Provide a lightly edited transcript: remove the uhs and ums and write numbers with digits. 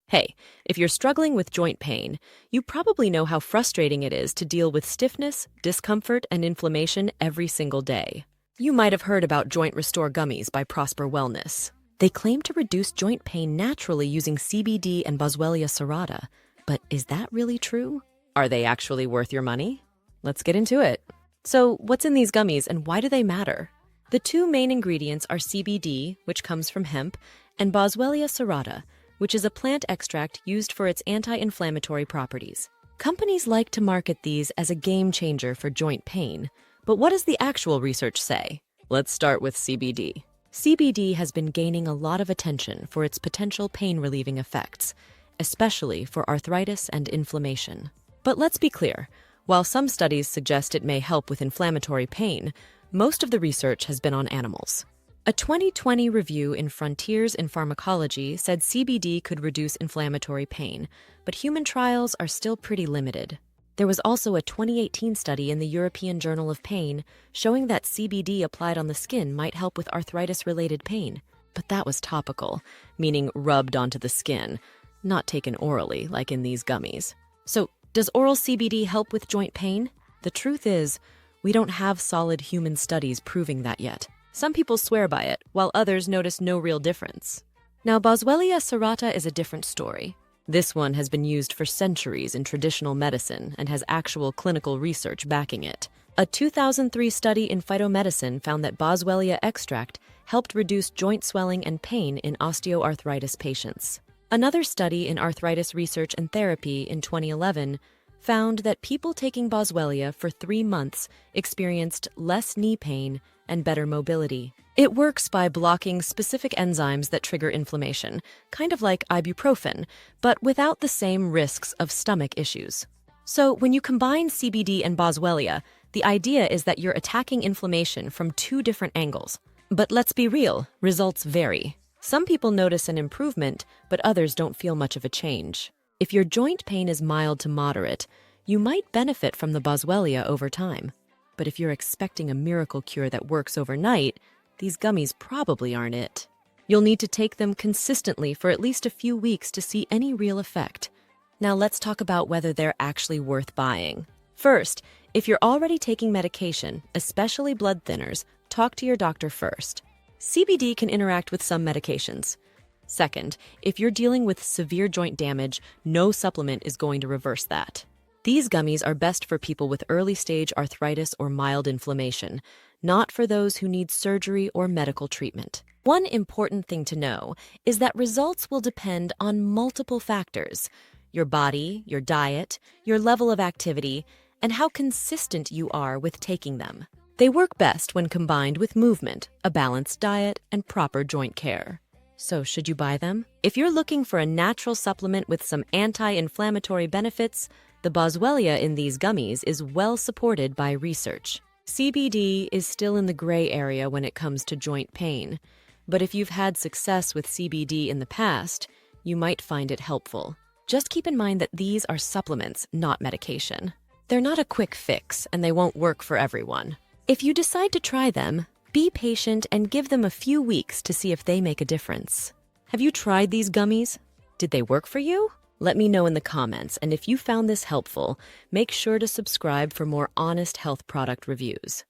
Hey, if you're struggling with joint pain, you probably know how frustrating it is to deal with stiffness, discomfort, and inflammation every single day. You might have heard about Joint Restore Gummies by Prosper Wellness. They claim to reduce joint pain naturally using CBD and Boswellia serrata. But is that really true? Are they actually worth your money? Let's get into it. So, what's in these gummies and why do they matter? The two main ingredients are CBD, which comes from hemp, and Boswellia serrata, which is a plant extract used for its anti-inflammatory properties. Companies like to market these as a game changer for joint pain, but what does the actual research say? Let's start with CBD. CBD has been gaining a lot of attention for its potential pain-relieving effects, especially for arthritis and inflammation. But let's be clear, while some studies suggest it may help with inflammatory pain, most of the research has been on animals. A 2020 review in Frontiers in Pharmacology said CBD could reduce inflammatory pain, but human trials are still pretty limited. There was also a 2018 study in the European Journal of Pain showing that CBD applied on the skin might help with arthritis-related pain, but that was topical, meaning rubbed onto the skin, not taken orally like in these gummies. So, does oral CBD help with joint pain? The truth is, we don't have solid human studies proving that yet. Some people swear by it, while others notice no real difference. Now, Boswellia serrata is a different story. This one has been used for centuries in traditional medicine and has actual clinical research backing it. A 2003 study in phytomedicine found that Boswellia extract helped reduce joint swelling and pain in osteoarthritis patients. Another study in arthritis research and therapy in 2011 found that people taking Boswellia for 3 months experienced less knee pain and better mobility. It works by blocking specific enzymes that trigger inflammation, kind of like ibuprofen, but without the same risks of stomach issues. So when you combine CBD and Boswellia, the idea is that you're attacking inflammation from 2 different angles. But let's be real, results vary. Some people notice an improvement, but others don't feel much of a change. If your joint pain is mild to moderate, you might benefit from the Boswellia over time. But if you're expecting a miracle cure that works overnight, these gummies probably aren't it. You'll need to take them consistently for at least a few weeks to see any real effect. Now let's talk about whether they're actually worth buying. First, if you're already taking medication, especially blood thinners, talk to your doctor first. CBD can interact with some medications. Second, if you're dealing with severe joint damage, no supplement is going to reverse that. These gummies are best for people with early-stage arthritis or mild inflammation, not for those who need surgery or medical treatment. One important thing to know is that results will depend on multiple factors: your body, your diet, your level of activity, and how consistent you are with taking them. They work best when combined with movement, a balanced diet, and proper joint care. So should you buy them? If you're looking for a natural supplement with some anti-inflammatory benefits, the Boswellia in these gummies is well supported by research. CBD is still in the gray area when it comes to joint pain, but if you've had success with CBD in the past, you might find it helpful. Just keep in mind that these are supplements, not medication. They're not a quick fix, and they won't work for everyone. If you decide to try them, be patient and give them a few weeks to see if they make a difference. Have you tried these gummies? Did they work for you? Let me know in the comments, and if you found this helpful, make sure to subscribe for more honest health product reviews.